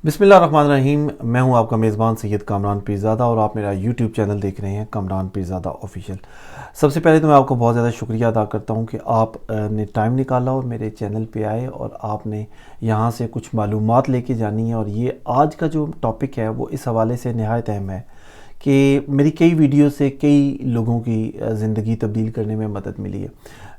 بسم اللہ الرحمن الرحیم. میں ہوں آپ کا میزبان سید کامران پیرزادہ اور آپ میرا یوٹیوب چینل دیکھ رہے ہیں کامران پیرزادہ آفیشیل. سب سے پہلے تو میں آپ کو بہت زیادہ شکریہ ادا کرتا ہوں کہ آپ نے ٹائم نکالا اور میرے چینل پہ آئے اور آپ نے یہاں سے کچھ معلومات لے کے جانی ہے. اور یہ آج کا جو ٹاپک ہے وہ اس حوالے سے نہایت اہم ہے کہ میری کئی ویڈیو سے کئی لوگوں کی زندگی تبدیل کرنے میں مدد ملی ہے.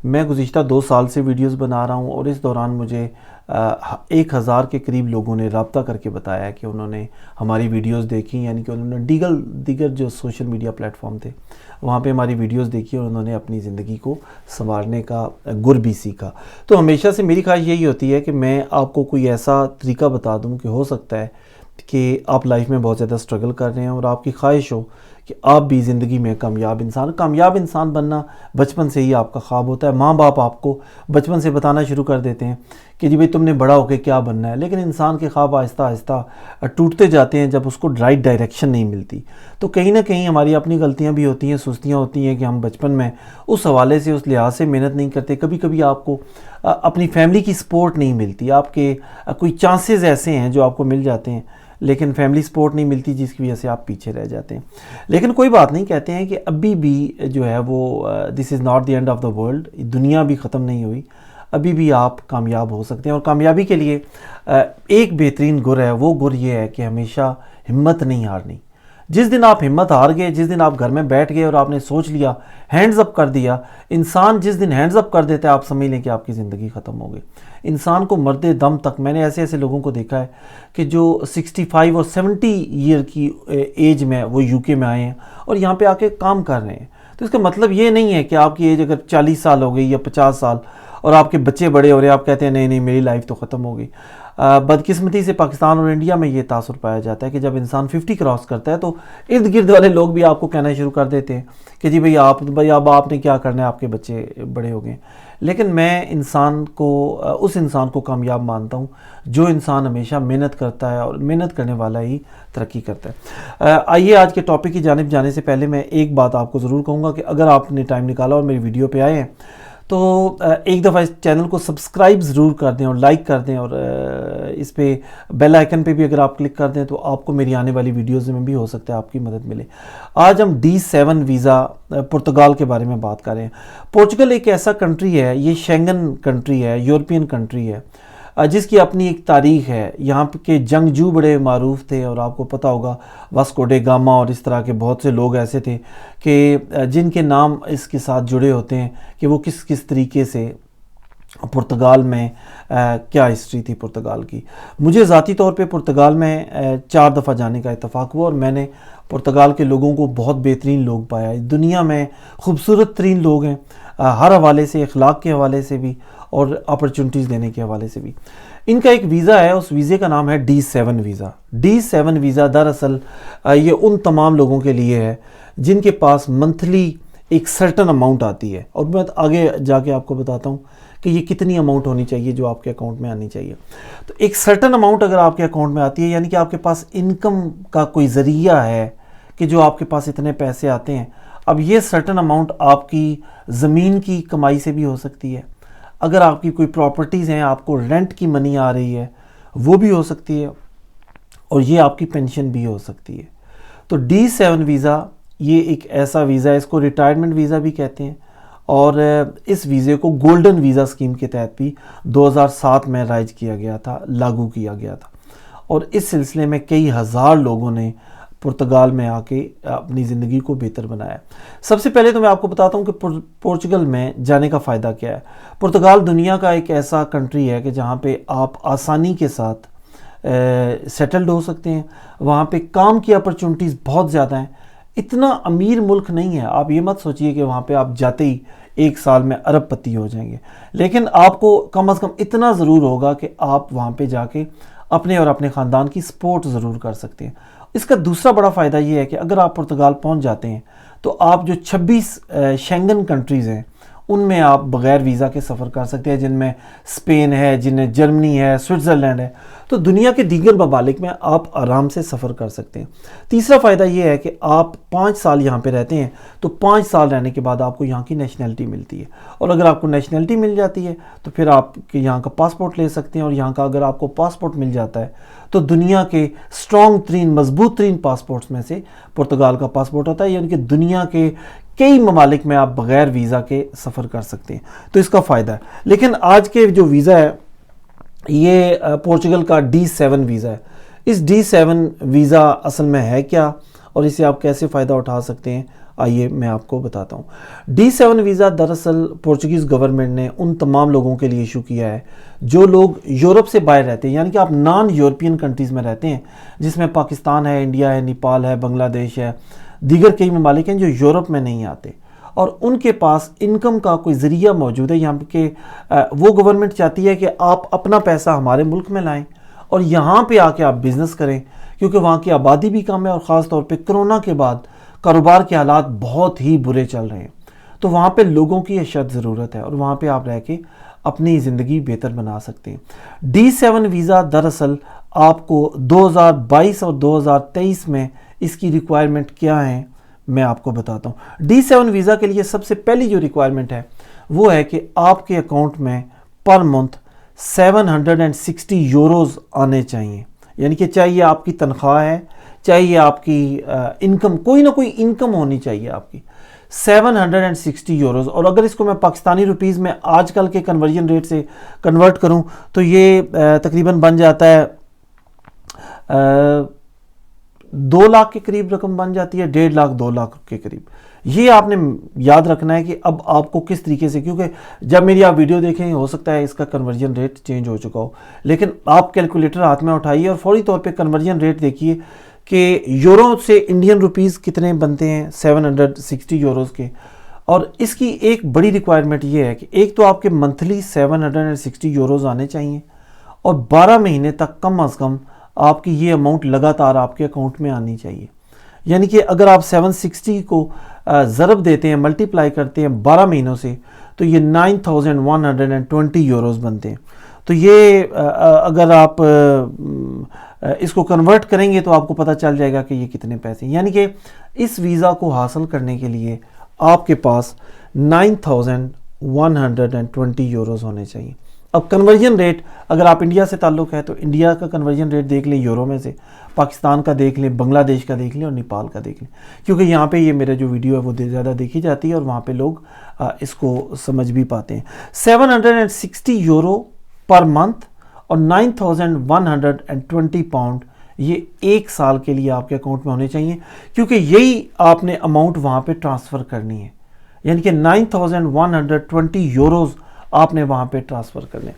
میں گزشتہ 2 سال سے ویڈیوز بنا رہا ہوں اور اس دوران مجھے 1000 کے قریب لوگوں نے رابطہ کر کے بتایا کہ انہوں نے ہماری ویڈیوز دیکھی، یعنی کہ انہوں نے دیگر جو سوشل میڈیا پلیٹ فارم تھے وہاں پہ ہماری ویڈیوز دیکھی اور انہوں نے اپنی زندگی کو سنوارنے کا گر بھی سیکھا. تو ہمیشہ سے میری خواہش یہی ہوتی ہے کہ میں آپ کو کوئی ایسا طریقہ بتا دوں کہ ہو سکتا ہے کہ آپ لائف میں بہت زیادہ سٹرگل کر رہے ہیں اور آپ کی خواہش ہو کہ آپ بھی زندگی میں کامیاب انسان بننا بچپن سے ہی آپ کا خواب ہوتا ہے. ماں باپ آپ کو بچپن سے بتانا شروع کر دیتے ہیں کہ جی بھئی تم نے بڑا ہو کے کیا بننا ہے، لیکن انسان کے خواب آہستہ آہستہ ٹوٹتے جاتے ہیں جب اس کو رائٹ ڈائریکشن نہیں ملتی. تو کہیں نہ کہیں ہماری اپنی غلطیاں بھی ہوتی ہیں، سستیاں ہوتی ہیں کہ ہم بچپن میں اس حوالے سے اس لحاظ سے محنت نہیں کرتے. کبھی کبھی آپ کو اپنی فیملی کی سپورٹ نہیں ملتی، آپ کے کوئی چانسز ایسے ہیں جو آپ کو مل جاتے ہیں لیکن فیملی سپورٹ نہیں ملتی جس کی وجہ سے آپ پیچھے رہ جاتے ہیں. لیکن کوئی بات نہیں، کہتے ہیں کہ ابھی بھی جو ہے وہ this is not the end of the world, دنیا بھی ختم نہیں ہوئی، ابھی بھی آپ کامیاب ہو سکتے ہیں. اور کامیابی کے لیے ایک بہترین گر ہے، وہ گر یہ ہے کہ ہمیشہ ہمت نہیں ہارنی. جس دن آپ ہمت ہار گئے، جس دن آپ گھر میں بیٹھ گئے اور آپ نے سوچ لیا، ہینڈز اپ کر دیا، انسان جس دن ہینڈز اپ کر دیتا ہے آپ سمجھ لیں کہ آپ کی زندگی ختم ہو گئی. انسان کو مردے دم تک، میں نے ایسے لوگوں کو دیکھا ہے کہ جو 65 اور 70 ایئر کی ایج میں وہ یو کے میں آئے ہیں اور یہاں پہ آ کے کام کر رہے ہیں. تو اس کا مطلب یہ نہیں ہے کہ آپ کی ایج اگر 40 سال ہو گئی یا 50 سال اور آپ کے بچے بڑے ہو رہے ہیں آپ کہتے ہیں نہیں میری لائف تو ختم ہو گئی. بدقسمتی سے پاکستان اور انڈیا میں یہ تاثر پایا جاتا ہے کہ جب انسان 50 کراس کرتا ہے تو ارد گرد والے لوگ بھی آپ کو کہنا شروع کر دیتے ہیں کہ جی بھئی اب آپ نے کیا کرنا ہے، آپ کے بچے بڑے ہو گئے. لیکن میں اس انسان کو کامیاب مانتا ہوں جو انسان ہمیشہ محنت کرتا ہے اور محنت کرنے والا ہی ترقی کرتا ہے. آئیے آج کے ٹاپک کی جانب جانے سے پہلے میں ایک بات آپ کو ضرور کہوں گا کہ اگر آپ نے ٹائم نکالا اور میری ویڈیو پہ آئے ہیں تو ایک دفعہ اس چینل کو سبسکرائب ضرور کر دیں اور لائک کر دیں، اور اس پہ بیل آئیکن پہ بھی اگر آپ کلک کر دیں تو آپ کو میری آنے والی ویڈیوز میں بھی ہو سکتا ہے آپ کی مدد ملے. آج ہم D7 ویزا پرتگال کے بارے میں بات کر رہے ہیں. پورچگل ایک ایسا کنٹری ہے، یہ شینگن کنٹری ہے، یورپین کنٹری ہے، جس کی اپنی ایک تاریخ ہے. یہاں کے جنگجو بڑے معروف تھے اور آپ کو پتہ ہوگا واسکو ڈے گاما اور اس طرح کے بہت سے لوگ ایسے تھے کہ جن کے نام اس کے ساتھ جڑے ہوتے ہیں کہ وہ کس طریقے سے پرتگال میں کیا ہسٹری تھی پرتگال کی. مجھے ذاتی طور پہ پرتگال میں 4 دفعہ جانے کا اتفاق ہوا اور میں نے پرتگال کے لوگوں کو بہت بہترین لوگ پایا. دنیا میں خوبصورت ترین لوگ ہیں، ہر حوالے سے، اخلاق کے حوالے سے بھی اور اپرچونٹیز دینے کے حوالے سے بھی. ان کا ایک ویزا ہے، اس ویزے کا نام ہے D7 ویزا. D7 ویزا دراصل یہ ان تمام لوگوں کے لیے ہے جن کے پاس منتھلی ایک سرٹن اماؤنٹ آتی ہے، اور میں آگے جا کے آپ کو بتاتا ہوں کہ یہ کتنی اماؤنٹ ہونی چاہیے جو آپ کے اکاؤنٹ میں آنی چاہیے. تو ایک سرٹن اماؤنٹ اگر آپ کے اکاؤنٹ میں آتی ہے یعنی کہ آپ کے پاس انکم کا کوئی ذریعہ ہے کہ جو آپ کے پاس اتنے پیسے آتے ہیں. اب یہ سرٹن اماؤنٹ آپ کی زمین کی کمائی سے بھی ہو سکتی ہے، اگر آپ کی کوئی پراپرٹیز ہیں، آپ کو رینٹ کی منی آ رہی ہے وہ بھی ہو سکتی ہے، اور یہ آپ کی پینشن بھی ہو سکتی ہے. تو D7 ویزا یہ ایک ایسا ویزا ہے، اس کو ریٹائرمنٹ ویزا بھی کہتے ہیں، اور اس ویزے کو گولڈن ویزا اسکیم کے تحت بھی 2007 میں رائج کیا گیا تھا، لاگو کیا گیا تھا. اور اس سلسلے میں کئی ہزار لوگوں نے پرتگال میں آ کے اپنی زندگی کو بہتر بنایا. سب سے پہلے تو میں آپ کو بتاتا ہوں کہ پورچگل میں جانے کا فائدہ کیا ہے. پرتگال دنیا کا ایک ایسا کنٹری ہے کہ جہاں پہ آپ آسانی کے ساتھ سیٹلڈ ہو سکتے ہیں. وہاں پہ کام کی اپرچونٹیز بہت زیادہ ہیں. اتنا امیر ملک نہیں ہے، آپ یہ مت سوچئے کہ وہاں پہ آپ جاتے ہی 1 سال میں ارب پتی ہو جائیں گے، لیکن آپ کو کم از کم اتنا ضرور ہوگا کہ آپ وہاں پہ جا کے اپنے اور اپنے خاندان کی سپورٹ ضرور کر سکتے ہیں. اس کا دوسرا بڑا فائدہ یہ ہے کہ اگر آپ پرتگال پہنچ جاتے ہیں تو آپ جو 26 شینگن کنٹریز ہیں ان میں آپ بغیر ویزا کے سفر کر سکتے ہیں، جن میں اسپین ہے، جن میں جرمنی ہے، سوئٹزرلینڈ ہے. تو دنیا کے دیگر ممالک میں آپ آرام سے سفر کر سکتے ہیں. تیسرا فائدہ یہ ہے کہ آپ 5 سال یہاں پہ رہتے ہیں تو 5 سال رہنے کے بعد آپ کو یہاں کی نیشنلٹی ملتی ہے، اور اگر آپ کو نیشنلٹی مل جاتی ہے تو پھر آپ یہاں کا پاسپورٹ لے سکتے ہیں، اور یہاں کا اگر آپ کو پاسپورٹ مل جاتا ہے تو دنیا کے سٹرونگ ترین مضبوط ترین پاسپورٹس میں سے پرتگال کا پاسپورٹ ہوتا ہے، یعنی کہ دنیا کے کئی ممالک میں آپ بغیر ویزا کے سفر کر سکتے ہیں، تو اس کا فائدہ ہے۔ لیکن آج کے جو ویزا ہے یہ پورچگل کا D7 ویزا ہے۔ اس D7 ویزا اصل میں ہے کیا اور اسے آپ کیسے فائدہ اٹھا سکتے ہیں، آئیے میں آپ کو بتاتا ہوں۔ D7 ویزا دراصل پورچگیز گورنمنٹ نے ان تمام لوگوں کے لیے ایشو کیا ہے جو لوگ یورپ سے باہر رہتے ہیں، یعنی کہ آپ نان یورپین کنٹریز میں رہتے ہیں، جس میں پاکستان ہے، انڈیا ہے، نیپال ہے، بنگلہ دیش ہے، دیگر کئی ممالک ہیں جو یورپ میں نہیں آتے، اور ان کے پاس انکم کا کوئی ذریعہ موجود ہے یہاں کہ وہ گورنمنٹ چاہتی ہے کہ آپ اپنا پیسہ ہمارے ملک میں لائیں اور یہاں پہ آ کے آپ بزنس کریں، کیونکہ وہاں کی آبادی بھی کم ہے اور خاص طور پہ کرونا کے بعد کاروبار کے حالات بہت ہی برے چل رہے ہیں، تو وہاں پہ لوگوں کی اشد ضرورت ہے اور وہاں پہ آپ رہ کے اپنی زندگی بہتر بنا سکتے ہیں۔ D7 ویزا دراصل آپ کو 2022 اور 2023 میں اس کی ریکوائرمنٹ کیا ہیں میں آپ کو بتاتا ہوں۔ D7 ویزا کے لیے سب سے پہلی جو ریکوائرمنٹ ہے وہ ہے کہ آپ کے اکاؤنٹ میں پر منتھ 760 یوروز آنے چاہیے، یعنی کہ چاہیے آپ کی تنخواہ ہے، چاہیے آپ کی انکم، کوئی نہ کوئی انکم ہونی چاہیے آپ کی 760 یوروز، اور اگر اس کو میں پاکستانی روپیز میں آج کل کے کنورژن ریٹ سے کنورٹ کروں تو یہ تقریباً بن جاتا ہے 2 لاکھ کے قریب رقم بن جاتی ہے، 1.5 لاکھ 2 لاکھ کے قریب۔ یہ آپ نے یاد رکھنا ہے کہ اب آپ کو کس طریقے سے، کیونکہ جب میری آپ ویڈیو دیکھیں ہو سکتا ہے اس کا کنورژن ریٹ چینج ہو چکا ہو، لیکن آپ کیلکولیٹر ہاتھ میں اٹھائیے اور فوری طور پہ کنورژن ریٹ دیکھیے کہ یورو سے انڈین روپیز کتنے بنتے ہیں 760 یوروز کے، اور اس کی ایک بڑی ریکوائرمنٹ یہ ہے کہ ایک تو آپ کے منتھلی 760 یوروز آنے چاہیے اور 12 مہینے تک کم از کم آپ کی یہ اماؤنٹ لگاتار آپ کے اکاؤنٹ میں آنی چاہیے، یعنی کہ اگر آپ 760 کو ضرب دیتے ہیں، ملٹیپلائی کرتے ہیں 12 مہینوں سے، تو یہ 9120 یوروز بنتے ہیں۔ تو یہ اگر آپ اس کو کنورٹ کریں گے تو آپ کو پتہ چل جائے گا کہ یہ کتنے پیسے ہیں، یعنی کہ اس ویزا کو حاصل کرنے کے لیے آپ کے پاس 9120 یوروز ہونے چاہیے۔ اب کنورژن ریٹ اگر آپ انڈیا سے تعلق ہے تو انڈیا کا کنورژن ریٹ دیکھ لیں یورو میں سے، پاکستان کا دیکھ لیں، بنگلہ دیش کا دیکھ لیں اور نیپال کا دیکھ لیں، کیونکہ یہاں پہ یہ میرا جو ویڈیو ہے وہ زیادہ دیکھی جاتی ہے اور وہاں پہ لوگ اس کو سمجھ بھی پاتے ہیں۔ 760 یورو پر منتھ اور 9120 پاؤنڈ یہ ایک سال کے لیے آپ کے اکاؤنٹ میں ہونے چاہیے، کیونکہ یہی آپ نے اماؤنٹ وہاں پہ ٹرانسفر کرنی ہے، یعنی کہ 9120 یوروز آپ نے وہاں پہ ٹرانسفر کرنے۔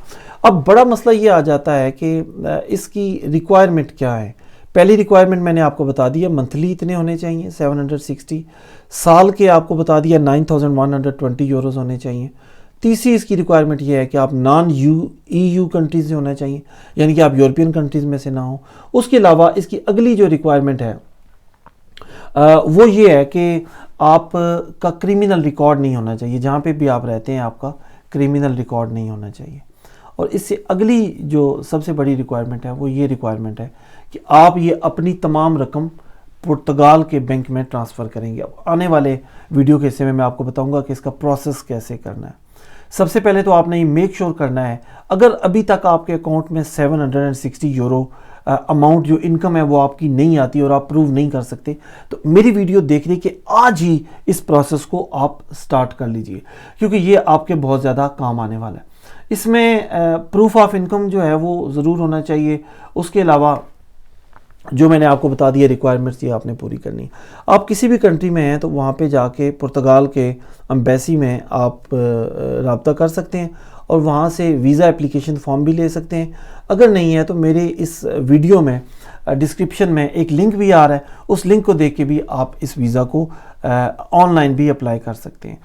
اب بڑا مسئلہ یہ آ جاتا ہے کہ اس کی ریکوائرمنٹ کیا ہے۔ پہلی ریکوائرمنٹ میں نے آپ کو بتا دیا، منتھلی اتنے ہونے چاہیے 760، سال کے آپ کو بتا دیا 9120 یوروز ہونے چاہیے۔ تیسری اس کی ریکوائرمنٹ یہ ہے کہ آپ نان EU کنٹریز سے ہونا چاہیے، یعنی کہ آپ یورپین کنٹریز میں سے نہ ہوں۔ اس کے علاوہ اس کی اگلی جو ریکوائرمنٹ ہے وہ یہ ہے کہ آپ کا کریمنل ریکارڈ نہیں ہونا چاہیے، جہاں پہ بھی آپ رہتے ہیں آپ کا کریمنل ریکارڈ نہیں ہونا چاہیے۔ اور اس سے اگلی جو سب سے بڑی ریکوائرمنٹ ہے وہ یہ ریکوائرمنٹ ہے کہ آپ یہ اپنی تمام رقم پرتگال کے بینک میں ٹرانسفر کریں گے۔ اب آنے والے ویڈیو کے حصے میں آپ کو بتاؤں گا کہ اس کا پروسیس کیسے کرنا ہے۔ سب سے پہلے تو آپ نے یہ میک شور کرنا ہے، اگر ابھی تک آپ کے اکاؤنٹ میں 760 یورو اماؤنٹ جو انکم ہے وہ آپ کی نہیں آتی اور آپ پروو نہیں کر سکتے، تو میری ویڈیو دیکھ لیں کہ آج ہی اس پروسیس کو آپ سٹارٹ کر لیجئے، کیونکہ یہ آپ کے بہت زیادہ کام آنے والا ہے۔ اس میں پروف آف انکم جو ہے وہ ضرور ہونا چاہیے، اس کے علاوہ جو میں نے آپ کو بتا دیا ریکوائرمنٹس یہ آپ نے پوری کرنی۔ آپ کسی بھی کنٹری میں ہیں تو وہاں پہ جا کے پرتگال کے امبیسی میں آپ رابطہ کر سکتے ہیں اور وہاں سے ویزا اپلیکیشن فارم بھی لے سکتے ہیں۔ اگر نہیں ہے تو میرے اس ویڈیو میں ڈسکرپشن میں ایک لنک بھی آ رہا ہے، اس لنک کو دیکھ کے بھی آپ اس ویزا کو آن لائن بھی اپلائی کر سکتے ہیں۔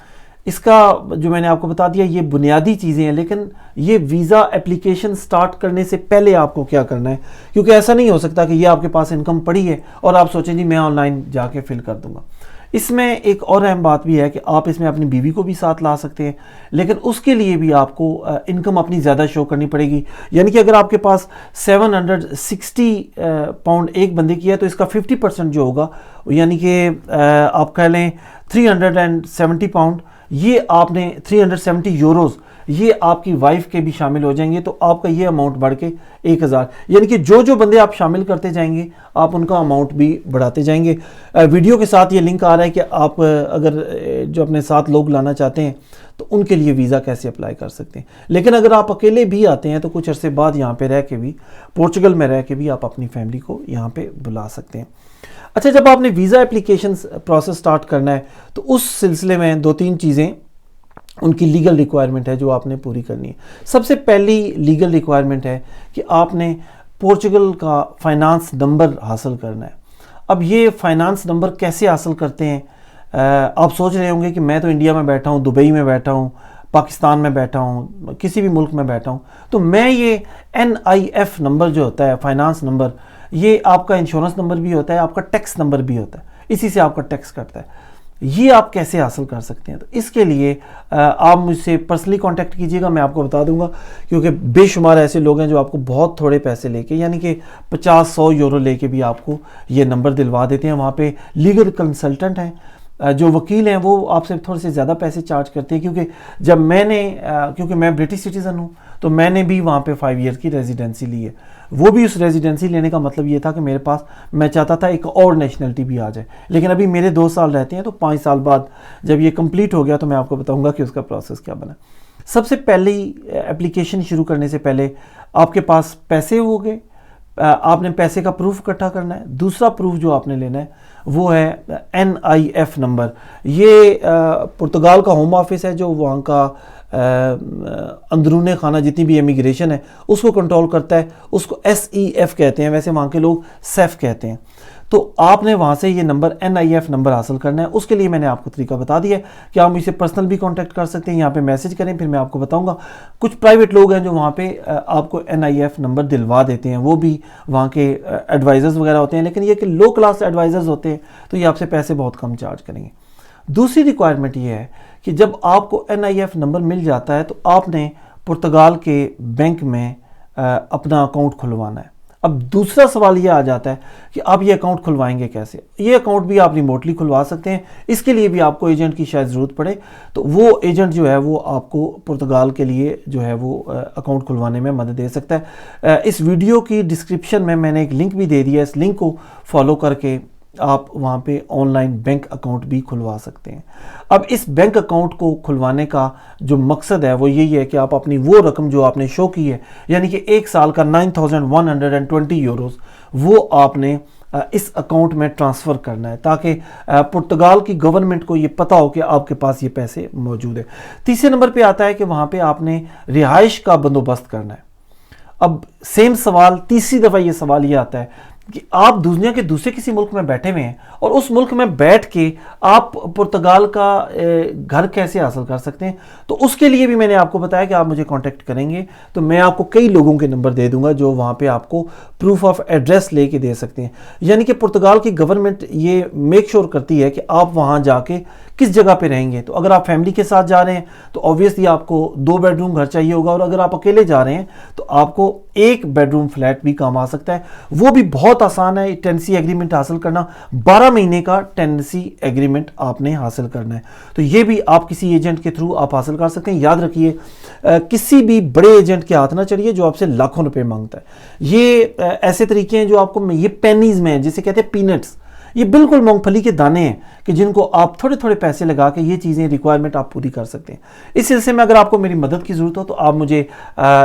اس کا جو میں نے آپ کو بتا دیا یہ بنیادی چیزیں ہیں، لیکن یہ ویزا اپلیکیشن سٹارٹ کرنے سے پہلے آپ کو کیا کرنا ہے، کیونکہ ایسا نہیں ہو سکتا کہ یہ آپ کے پاس انکم پڑی ہے اور آپ سوچیں جی میں آن لائن جا کے فل کر دوں گا۔ اس میں ایک اور اہم بات بھی ہے کہ آپ اس میں اپنی بیوی کو بھی ساتھ لا سکتے ہیں، لیکن اس کے لیے بھی آپ کو انکم اپنی زیادہ شو کرنی پڑے گی، یعنی کہ اگر آپ کے پاس 760 پاؤنڈ ایک بندے کی ہے تو اس کا 50% جو ہوگا، یعنی کہ آپ کہہ لیں 370 پاؤنڈ، یہ آپ نے 370 یوروز یہ آپ کی وائف کے بھی شامل ہو جائیں گے تو آپ کا یہ اماؤنٹ بڑھ کے 1000، یعنی کہ جو بندے آپ شامل کرتے جائیں گے آپ ان کا اماؤنٹ بھی بڑھاتے جائیں گے۔ ویڈیو کے ساتھ یہ لنک آ رہا ہے کہ آپ اگر جو اپنے ساتھ لوگ لانا چاہتے ہیں تو ان کے لیے ویزا کیسے اپلائی کر سکتے ہیں، لیکن اگر آپ اکیلے بھی آتے ہیں تو کچھ عرصے بعد یہاں پہ رہ کے بھی، پورچگل میں رہ کے بھی آپ اپنی فیملی کو یہاں پہ بلا سکتے ہیں۔ اچھا، جب آپ نے ویزا اپلیکیشن پروسیس سٹارٹ کرنا ہے تو اس سلسلے میں 2-3 چیزیں ان کی لیگل ریکوائرمنٹ ہے جو آپ نے پوری کرنی ہے۔ سب سے پہلی لیگل ریکوائرمنٹ ہے کہ آپ نے پورچگل کا فائنانس نمبر حاصل کرنا ہے۔ اب یہ فائنانس نمبر کیسے حاصل کرتے ہیں؟ آپ سوچ رہے ہوں گے کہ میں تو انڈیا میں بیٹھا ہوں، دبئی میں بیٹھا ہوں، پاکستان میں بیٹھا ہوں، کسی بھی ملک میں بیٹھا ہوں، تو میں یہ NIF نمبر جو ہوتا ہے فائنانس نمبر، یہ آپ کا انشورنس نمبر بھی ہوتا ہے، آپ کا ٹیکس نمبر بھی ہوتا ہے، اسی سے آپ کا ٹیکس کٹتا ہے۔ یہ آپ کیسے حاصل کر سکتے ہیں؟ تو اس کے لیے آپ مجھ سے پرسنلی کانٹیکٹ کیجیے گا، میں آپ کو بتا دوں گا، کیونکہ بے شمار ایسے لوگ ہیں جو آپ کو بہت تھوڑے پیسے لے کے، یعنی کہ 50-100 یورو لے کے بھی آپ کو یہ نمبر دلوا دیتے ہیں۔ وہاں پہ لیگل کنسلٹنٹ ہیں، جو وکیل ہیں، وہ آپ سے تھوڑے سے زیادہ پیسے چارج کرتے ہیں، کیونکہ میں برٹش سٹیزن ہوں تو میں نے بھی وہاں پہ 5 ایئر کی ریزیڈنسی لی ہے۔ وہ بھی اس ریزیڈنسی لینے کا مطلب یہ تھا کہ میرے پاس، میں چاہتا تھا ایک اور نیشنلٹی بھی آ جائے، لیکن ابھی میرے 2 سال رہتے ہیں، تو 5 سال بعد جب یہ کمپلیٹ ہو گیا تو میں آپ کو بتاؤں گا کہ اس کا پروسیس کیا بنا۔ سب سے پہلی اپلیکیشن شروع کرنے سے پہلے آپ کے پاس پیسے ہو گئے، آپ نے پیسے کا پروف اکٹھا کرنا ہے۔ دوسرا پروف جو آپ نے لینا ہے وہ ہے NIF نمبر۔ یہ پرتگال کا ہوم آفس ہے جو وہاں کا اندرون خانہ جتنی بھی امیگریشن ہے اس کو کنٹرول کرتا ہے، اس کو SEF کہتے ہیں، ویسے وہاں کے لوگ سیف کہتے ہیں۔ تو آپ نے وہاں سے یہ نمبر NIF نمبر حاصل کرنا ہے۔ اس کے لیے میں نے آپ کو طریقہ بتا دیا ہے کہ آپ مجھ سے پرسنل بھی کانٹیکٹ کر سکتے ہیں، یہاں پہ میسج کریں، پھر میں آپ کو بتاؤں گا۔ کچھ پرائیویٹ لوگ ہیں جو وہاں پہ آپ کو NIF نمبر دلوا دیتے ہیں، وہ بھی وہاں کے ایڈوائزرز وغیرہ ہوتے ہیں، لیکن یہ کہ لو کلاس ایڈوائزرز ہوتے ہیں تو یہ آپ سے پیسے بہت کم چارج کریں گے۔ دوسری ریکوائرمنٹ یہ ہے کہ جب آپ کو NIF نمبر مل جاتا ہے تو آپ نے پرتگال کے بینک میں اپنا اکاؤنٹ کھلوانا ہے۔ اب دوسرا سوال یہ آ جاتا ہے کہ آپ یہ اکاؤنٹ کھلوائیں گے کیسے؟ یہ اکاؤنٹ بھی آپ ریموٹلی کھلوا سکتے ہیں، اس کے لیے بھی آپ کو ایجنٹ کی شاید ضرورت پڑے، تو وہ ایجنٹ جو ہے وہ آپ کو پرتگال کے لیے جو ہے وہ اکاؤنٹ کھلوانے میں مدد دے سکتا ہے۔ اس ویڈیو کی ڈسکرپشن میں نے ایک لنک بھی دے دیا ہے، اس لنک کو فالو کر کے آپ وہاں پہ آن لائن بینک اکاؤنٹ بھی کھلوا سکتے ہیں۔ اب اس بینک اکاؤنٹ کو کھلوانے کا جو مقصد ہے وہ یہی ہے کہ آپ اپنی وہ رقم جو آپ نے شو کی ہے، یعنی کہ 1 سال کا 9120 یوروز، وہ آپ نے اس اکاؤنٹ میں ٹرانسفر کرنا ہے تاکہ پرتگال کی گورنمنٹ کو یہ پتا ہو کہ آپ کے پاس یہ پیسے موجود ہیں۔ تیسرے نمبر پہ آتا ہے کہ وہاں پہ آپ نے رہائش کا بندوبست کرنا ہے۔ اب سیم سوال، تیسری دفعہ یہ سوال یہ آتا ہے کہ آپ دنیا کے دوسرے کسی ملک میں بیٹھے ہوئے ہیں اور اس ملک میں بیٹھ کے آپ پرتگال کا گھر کیسے حاصل کر سکتے ہیں؟ تو اس کے لیے بھی میں نے آپ کو بتایا کہ آپ مجھے کانٹیکٹ کریں گے تو میں آپ کو کئی لوگوں کے نمبر دے دوں گا جو وہاں پہ آپ کو پروف آف ایڈریس لے کے دے سکتے ہیں۔ یعنی کہ پرتگال کی گورنمنٹ یہ میک شور کرتی ہے کہ آپ وہاں جا کے کس جگہ پہ رہیں گے۔ تو اگر آپ فیملی کے ساتھ جا رہے ہیں تو آبویسلی آپ کو 2 بیڈ روم گھر چاہیے ہوگا، اور اگر آپ اکیلے جا رہے ہیں تو آپ کو 1 بیڈ روم فلیٹ بھی کام آ سکتا ہے۔ وہ بھی بہت آسان ہے، ٹیننسی ایگریمنٹ حاصل کرنا، 12 مہینے کا ٹیننسی ایگریمنٹ آپ نے حاصل کرنا ہے۔ تو یہ بھی آپ کسی ایجنٹ کے تھرو آپ حاصل کر سکتے ہیں۔ یاد رکھیے کسی بھی بڑے ایجنٹ کے ہاتھ نہ چڑھیے جو آپ سے لاکھوں روپے مانگتا ہے۔ یہ ایسے طریقے ہیں جو آپ کو، یہ پینیز میں ہیں جسے کہتے ہیں پینٹس، یہ بالکل مونگ پھلی کے دانے ہیں کہ جن کو آپ تھوڑے تھوڑے پیسے لگا کے یہ چیزیں ریکوائرمنٹ آپ پوری کر سکتے ہیں۔ اس سلسلے میں اگر آپ کو میری مدد کی ضرورت ہو تو آپ مجھے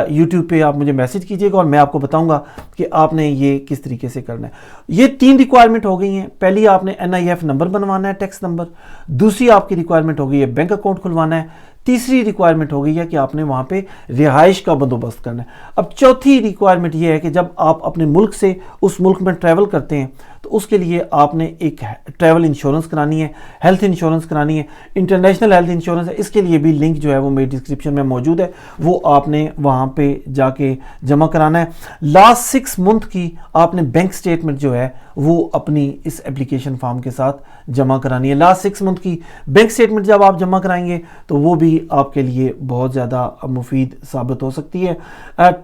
یوٹیوب پہ آپ مجھے میسج کیجیے گا اور میں آپ کو بتاؤں گا کہ آپ نے یہ کس طریقے سے کرنا ہے۔ یہ 3 ریکوائرمنٹ ہو گئی ہیں۔ پہلی آپ نے NIF نمبر بنوانا ہے، ٹیکس نمبر۔ دوسری آپ کی ریکوائرمنٹ ہو گئی ہے بینک اکاؤنٹ کھلوانا ہے۔ تیسری ریکوائرمنٹ ہو گئی ہے کہ آپ نے وہاں پہ رہائش کا بندوبست کرنا ہے۔ اب چوتھی ریکوائرمنٹ یہ ہے کہ جب آپ اپنے ملک سے اس ملک میں ٹریول کرتے ہیں تو اس کے لیے آپ نے ایک ٹریول انشورنس کرانی ہے، ہیلتھ انشورنس کرانی ہے، انٹرنیشنل ہیلتھ انشورنس ہے۔ اس کے لیے بھی لنک جو ہے وہ میری ڈسکرپشن میں موجود ہے، وہ آپ نے وہاں پہ جا کے جمع کرانا ہے۔ لاسٹ 6 منتھ کی آپ نے بینک سٹیٹمنٹ جو ہے وہ اپنی اس اپلیکیشن فارم کے ساتھ جمع کرانی ہے۔ لاسٹ 6 منتھ کی بینک سٹیٹمنٹ جب آپ جمع کرائیں گے تو وہ بھی بھی آپ کے لیے بہت زیادہ مفید ثابت ہو سکتی ہے۔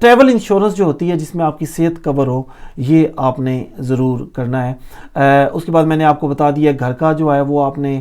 ٹریول انشورنس جو ہوتی ہے جس میں آپ کی صحت کور ہو، یہ آپ نے ضرور کرنا ہے۔ اس کے بعد میں نے آپ کو بتا دیا گھر کا جو ہے وہ آپ نے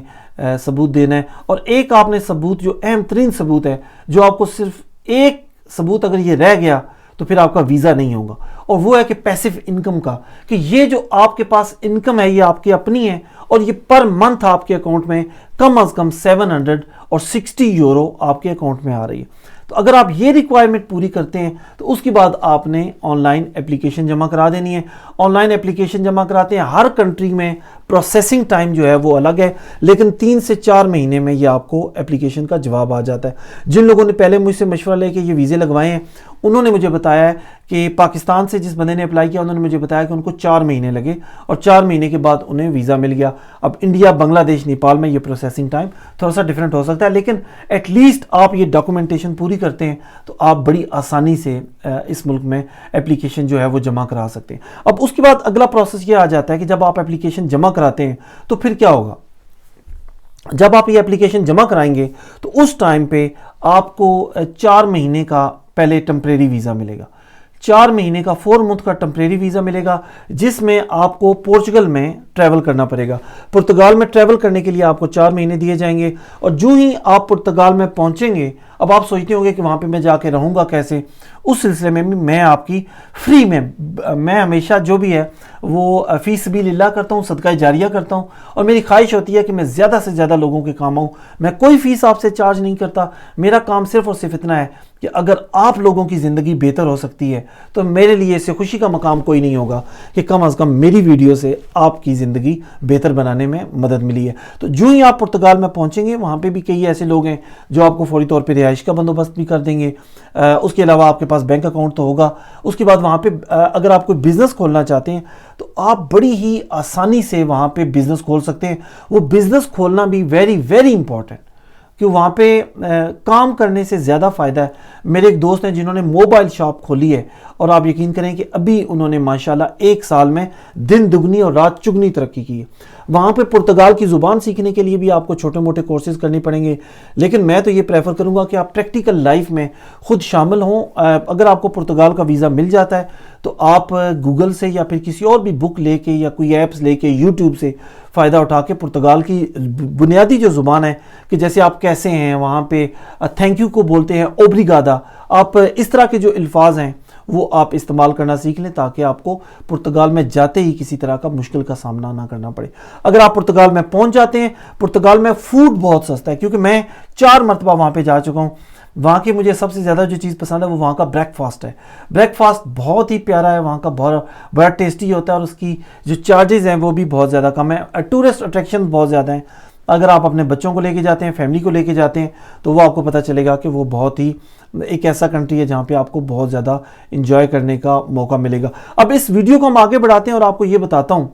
ثبوت دینا ہے، اور ایک آپ نے ثبوت جو اہم ترین ثبوت ہے، جو آپ کو صرف ایک ثبوت اگر یہ رہ گیا تو پھر آپ کا ویزا نہیں ہوگا، اور وہ ہے کہ پیسو انکم کا، کہ یہ جو آپ کے پاس انکم ہے یہ آپ کی اپنی ہے، اور یہ پر منتھ آپ کے اکاؤنٹ میں کم از کم 760 یورو آپ کے اکاؤنٹ میں آ رہی ہے۔ تو اگر آپ یہ ریکوائرمنٹ پوری کرتے ہیں تو اس کے بعد آپ نے آن لائن اپلیکیشن جمع کرا دینی ہے۔ آن لائن اپلیکیشن جمع کراتے ہیں، ہر کنٹری میں پروسیسنگ ٹائم جو ہے وہ الگ ہے، لیکن 3 سے 4 مہینے میں یہ آپ کو اپلیکیشن کا جواب آ جاتا ہے۔ جن لوگوں نے پہلے مجھ سے مشورہ لے کے یہ ویزے لگوائے ہیں انہوں نے مجھے بتایا ہے کہ پاکستان سے جس بندے نے اپلائی کیا انہوں نے مجھے بتایا کہ ان کو 4 مہینے لگے، اور 4 مہینے کے بعد انہیں ویزا مل گیا۔ اب انڈیا، بنگلہ دیش، نیپال میں یہ پروسیسنگ ٹائم تھوڑا سا ڈیفرنٹ ہو سکتا ہے، لیکن ایٹ لیسٹ آپ یہ ڈاکومنٹیشن پوری کرتے ہیں تو آپ بڑی آسانی سے اس ملک میں اپلیکیشن جو ہے وہ جمع کرا سکتے ہیں۔ اب اس کے بعد اگلا پروسیس یہ آ جاتا ہے کہ جب آپ اپلیکیشن جمع کراتے ہیں تو پھر کیا ہوگا؟ جب آپ یہ اپلیکیشن جمع کرائیں گے تو اس ٹائم پہ آپ کو 4 مہینے کا پہلے ٹمپریری ویزا ملے گا، 4 مہینے کا 4 منتھ کا ٹمپریری ویزا ملے گا، جس میں آپ کو پورچگل میں ٹریول کرنا پڑے گا۔ پرتگال میں ٹریول کرنے کے لیے آپ کو 4 مہینے دیے جائیں گے، اور جو ہی آپ پرتگال میں پہنچیں گے، اب آپ سوچتے ہوں گے کہ وہاں پہ میں جا کے رہوں گا کیسے، اس سلسلے میں میں آپ کی فری میں ہمیشہ جو بھی ہے وہ فی سبیل اللہ کرتا ہوں، صدقہ جاریہ کرتا ہوں، اور میری خواہش ہوتی ہے کہ میں زیادہ سے زیادہ لوگوں کے کام آؤں۔ میں کوئی فیس آپ سے چارج نہیں کرتا، میرا کام صرف اور صرف اتنا ہے کہ اگر آپ لوگوں کی زندگی بہتر ہو سکتی ہے تو میرے لیے اس سے خوشی کا مقام کوئی نہیں ہوگا کہ کم از کم میری ویڈیو سے آپ کی زندگی بہتر بنانے میں مدد ملی ہے۔ تو جو ہی آپ پرتگال میں پہنچیں گے وہاں پہ بھی کئی ایسے لوگ ہیں جو آپ کو فوری طور پہ رہائش کا بندوبست بھی کر دیں گے۔ اس کے علاوہ آپ کے پاس بینک اکاؤنٹ تو ہوگا۔ اس کے بعد وہاں پہ اگر آپ کوئی بزنس کھولنا چاہتے ہیں تو آپ بڑی ہی آسانی سے وہاں پہ بزنس کھول سکتے ہیں۔ وہ بزنس کھولنا بھی ویری ویری امپورٹنٹ، کہ وہاں پہ کام کرنے سے زیادہ فائدہ ہے۔ میرے ایک دوست ہیں جنہوں نے موبائل شاپ کھولی ہے، اور آپ یقین کریں کہ ابھی انہوں نے ماشاءاللہ 1 سال میں دن دگنی اور رات چگنی ترقی کی ہے۔ وہاں پہ پرتگال کی زبان سیکھنے کے لیے بھی آپ کو چھوٹے موٹے کورسز کرنے پڑیں گے، لیکن میں تو یہ پریفر کروں گا کہ آپ پریکٹیکل لائف میں خود شامل ہوں۔ اگر آپ کو پرتگال کا ویزا مل جاتا ہے تو آپ گوگل سے یا پھر کسی اور بھی بک لے کے یا کوئی ایپس لے کے یوٹیوب سے فائدہ اٹھا کے پرتگال کی بنیادی جو زبان ہے کہ جیسے آپ کیسے ہیں وہاں پہ تھینک یو کو بولتے ہیں اوبریگادا، آپ اس طرح کے جو الفاظ ہیں وہ آپ استعمال کرنا سیکھ لیں تاکہ آپ کو پرتگال میں جاتے ہی کسی طرح کا مشکل کا سامنا نہ کرنا پڑے۔ اگر آپ پرتگال میں پہنچ جاتے ہیں، پرتگال میں فوڈ بہت سستا ہے، کیونکہ میں 4 مرتبہ وہاں پہ جا چکا ہوں۔ وہاں کی مجھے سب سے زیادہ جو چیز پسند ہے وہ وہاں کا بریک فاسٹ ہے۔ بریک فاسٹ بہت ہی پیارا ہے، وہاں کا بڑا ٹیسٹی ہوتا ہے، اور اس کی جو چارجز ہیں وہ بھی بہت زیادہ کم ہیں۔ ٹورسٹ اٹریکشن بہت زیادہ ہیں۔ اگر آپ اپنے بچوں کو لے کے جاتے ہیں، فیملی کو لے کے جاتے ہیں، تو وہ آپ کو پتہ چلے گا کہ وہ بہت ہی ایک ایسا کنٹری ہے جہاں پہ آپ کو بہت زیادہ انجوائے کرنے کا موقع ملے گا۔ اب اس ویڈیو کو ہم آگے بڑھاتے ہیں اور آپ کو یہ بتاتا ہوں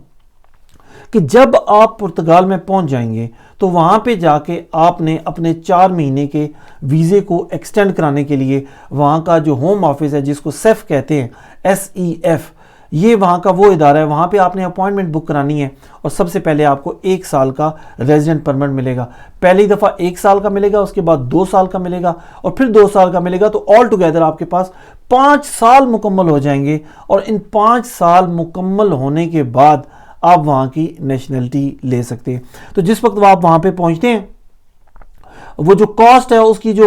کہ جب آپ پرتگال میں پہنچ جائیں گے تو وہاں پہ جا کے آپ نے اپنے 4 مہینے کے ویزے کو ایکسٹینڈ کرانے کے لیے وہاں کا جو ہوم آفس ہے جس کو سیف کہتے ہیں، SEF، یہ وہاں کا وہ ادارہ ہے، وہاں پہ آپ نے اپوائنٹمنٹ بک کرانی ہے، اور سب سے پہلے آپ کو 1 سال کا ریزیڈنٹ پرمٹ ملے گا۔ پہلی دفعہ 1 سال کا ملے گا، اس کے بعد 2 سال کا ملے گا، اور پھر 2 سال کا ملے گا، تو آل ٹوگیدر آپ کے پاس 5 سال مکمل ہو جائیں گے، اور ان 5 سال مکمل ہونے کے بعد آپ وہاں کی نیشنلٹی لے سکتے ہیں۔ تو جس وقت آپ وہاں پہ پہنچتے ہیں وہ جو کاسٹ ہے، اس کی جو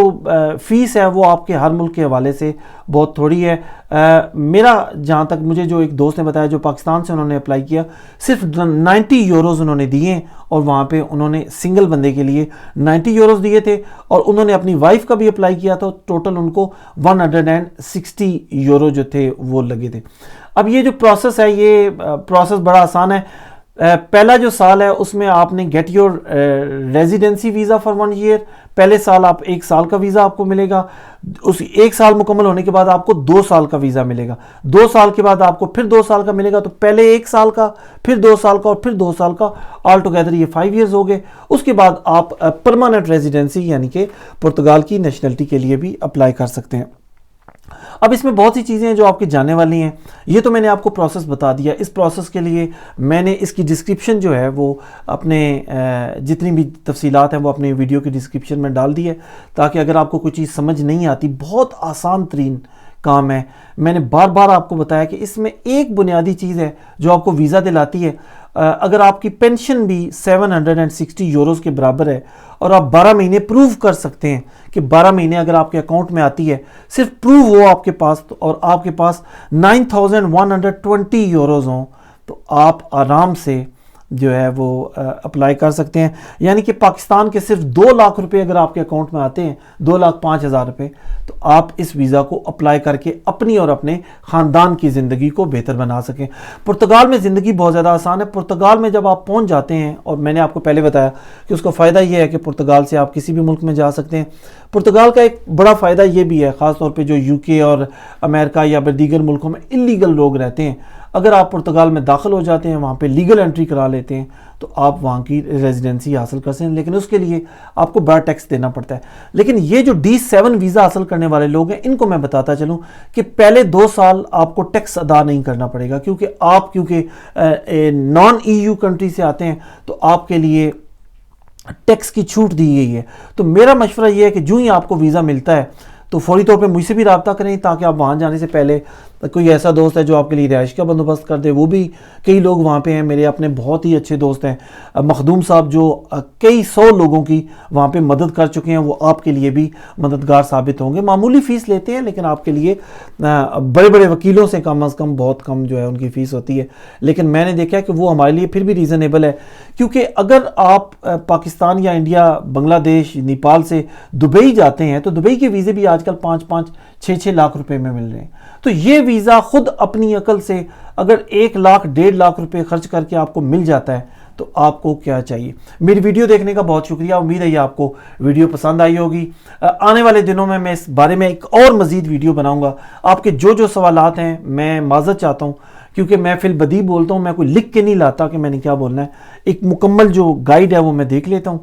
فیس ہے وہ آپ کے ہر ملک کے حوالے سے بہت تھوڑی ہے۔ میرا جہاں تک مجھے جو ایک دوست نے بتایا جو پاکستان سے انہوں نے اپلائی کیا، صرف 90 یوروز انہوں نے دیے، اور وہاں پہ انہوں نے سنگل بندے کے لیے 90 یوروز دیے تھے، اور انہوں نے اپنی وائف کا بھی اپلائی کیا تھا، ٹوٹل ان کو 160 یورو جو تھے وہ لگے تھے۔ اب یہ جو پروسیس ہے، یہ پروسیس بڑا آسان ہے۔ پہلا جو سال ہے اس میں آپ نے get your residency visa for 1 year, پہلے سال آپ 1 سال کا ویزا آپ کو ملے گا، اس 1 سال مکمل ہونے کے بعد آپ کو 2 سال کا ویزا ملے گا، 2 سال کے بعد آپ کو پھر 2 سال کا ملے گا، تو پہلے 1 سال کا، پھر 2 سال کا، اور پھر 2 سال کا، آل ٹوگیدر یہ 5 ایئرز ہو گئے۔ اس کے بعد آپ پرماننٹ ریزیڈنسی یعنی کہ پرتگال کی نیشنلٹی کے لیے بھی اپلائی کر سکتے ہیں۔ اب اس میں بہت سی چیزیں ہیں جو آپ کی جاننے والی ہیں. یہ تو میں نے آپ کو پروسیس بتا دیا. اس پروسیس کے لیے میں نے اس کی ڈسکرپشن جو ہے وہ اپنے جتنی بھی تفصیلات ہیں وہ اپنے ویڈیو کی ڈسکرپشن میں ڈال دی ہے, تاکہ اگر آپ کو کوئی چیز سمجھ نہیں آتی, بہت آسان ترین کام ہے. میں نے بار بار آپ کو بتایا کہ اس میں ایک بنیادی چیز ہے جو آپ کو ویزا دلاتی ہے. اگر آپ کی پینشن بھی 760 یوروز کے برابر ہے اور آپ 12 مہینے پروو کر سکتے ہیں کہ 12 مہینے اگر آپ کے اکاؤنٹ میں آتی ہے, صرف پروو ہو آپ کے پاس, اور آپ کے پاس 9120 یوروز ہوں, تو آپ آرام سے جو ہے وہ اپلائی کر سکتے ہیں. یعنی کہ پاکستان کے صرف 2 لاکھ روپے اگر آپ کے اکاؤنٹ میں آتے ہیں, 2,05,000 روپے, تو آپ اس ویزا کو اپلائی کر کے اپنی اور اپنے خاندان کی زندگی کو بہتر بنا سکیں. پرتگال میں زندگی بہت زیادہ آسان ہے. پرتگال میں جب آپ پہنچ جاتے ہیں, اور میں نے آپ کو پہلے بتایا کہ اس کا فائدہ یہ ہے کہ پرتگال سے آپ کسی بھی ملک میں جا سکتے ہیں. پرتگال کا ایک بڑا فائدہ یہ بھی ہے, خاص طور پہ جو یو کے اور امریکہ یا دیگر ملکوں میں اللیگل لوگ رہتے ہیں, اگر آپ پرتگال میں داخل ہو جاتے ہیں, وہاں پہ لیگل انٹری کرا لیتے ہیں, تو آپ وہاں کی ریزیڈنسی حاصل کر سکتے ہیں. لیکن اس کے لیے آپ کو بڑا ٹیکس دینا پڑتا ہے. لیکن یہ جو D7 ویزا حاصل کرنے والے لوگ ہیں, ان کو میں بتاتا چلوں کہ پہلے 2 سال آپ کو ٹیکس ادا نہیں کرنا پڑے گا, کیونکہ آپ نان EU کنٹری سے آتے ہیں, تو آپ کے لیے ٹیکس کی چھوٹ دی گئی ہے. تو میرا مشورہ یہ ہے کہ جو ہی آپ کو ویزا ملتا ہے تو فوری طور پہ مجھ سے بھی رابطہ کریں, تاکہ آپ وہاں جانے سے پہلے کوئی ایسا دوست ہے جو آپ کے لیے رہائش کا بندوبست کر دے. وہ بھی کئی لوگ وہاں پہ ہیں, میرے اپنے بہت ہی اچھے دوست ہیں, مخدوم صاحب, جو کئی 100 لوگوں کی وہاں پہ مدد کر چکے ہیں. وہ آپ کے لیے بھی مددگار ثابت ہوں گے. معمولی فیس لیتے ہیں, لیکن آپ کے لیے بڑے بڑے وکیلوں سے کم از کم بہت کم جو ہے ان کی فیس ہوتی ہے. لیکن میں نے دیکھا کہ وہ ہمارے لیے پھر بھی ریزنیبل ہے, کیونکہ اگر آپ پاکستان یا انڈیا, بنگلہ دیش, نیپال سے دبئی جاتے ہیں, تو دبئی کے ویزے بھی آج کل 5-6 لاکھ روپے میں مل رہے ہیں. تو یہ ویزا خود اپنی عقل سے اگر 1 لاکھ 1.5 لاکھ روپے خرچ کر کے آپ کو مل جاتا ہے, تو آپ کو کیا چاہیے. میری ویڈیو دیکھنے کا بہت شکریہ. امید ہے یہ آپ کو ویڈیو پسند آئی ہوگی. آنے والے دنوں میں اس بارے میں ایک اور مزید ویڈیو بناؤں گا. آپ کے جو سوالات ہیں, میں معذرت چاہتا ہوں, کیونکہ میں فی البدی بولتا ہوں, میں کوئی لکھ کے نہیں لاتا کہ میں نے کیا بولنا ہے. ایک مکمل جو گائیڈ ہے وہ میں دیکھ لیتا ہوں.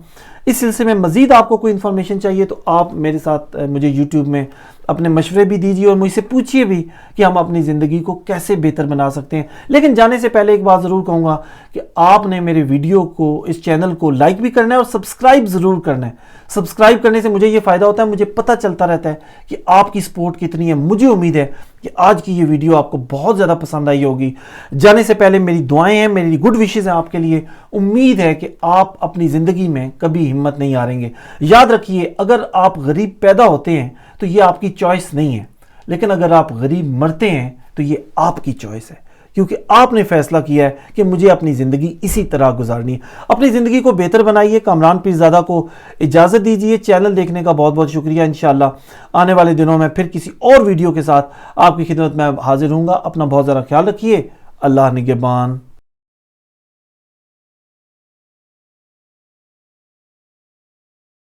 اس سلسلے میں مزید آپ کو کوئی انفارمیشن چاہیے تو آپ میرے ساتھ مجھے یوٹیوب میں اپنے مشورے بھی دیجیے, اور مجھ سے پوچھئے بھی کہ ہم اپنی زندگی کو کیسے بہتر بنا سکتے ہیں. لیکن جانے سے پہلے ایک بات ضرور کہوں گا کہ آپ نے میرے ویڈیو کو, اس چینل کو لائک بھی کرنا ہے اور سبسکرائب ضرور کرنا ہے. سبسکرائب کرنے سے مجھے یہ فائدہ ہوتا ہے, مجھے پتہ چلتا رہتا ہے کہ آپ کی سپورٹ کتنی ہے. مجھے امید ہے کہ آج کی یہ ویڈیو آپ کو بہت زیادہ پسند آئی ہوگی. جانے سے پہلے میری دعائیں ہیں, میری گڈ وشز ہیں آپ کے لیے. امید ہے کہ آپ اپنی زندگی میں کبھی ہمت نہیں ہاریں گے. یاد رکھیے, اگر آپ غریب پیدا ہوتے ہیں تو یہ آپ کی چوائس نہیں ہے, لیکن اگر آپ غریب مرتے ہیں تو یہ آپ کی چوائس ہے, کیونکہ آپ نے فیصلہ کیا ہے کہ مجھے اپنی زندگی اسی طرح گزارنی ہے. اپنی زندگی کو بہتر بنائیے. کامران پیرزادہ کو اجازت دیجیے. چینل دیکھنے کا بہت بہت شکریہ. انشاءاللہ آنے والے دنوں میں پھر کسی اور ویڈیو کے ساتھ آپ کی خدمت میں حاضر ہوں گا. اپنا بہت زیادہ خیال رکھیے. اللہ نگہبان.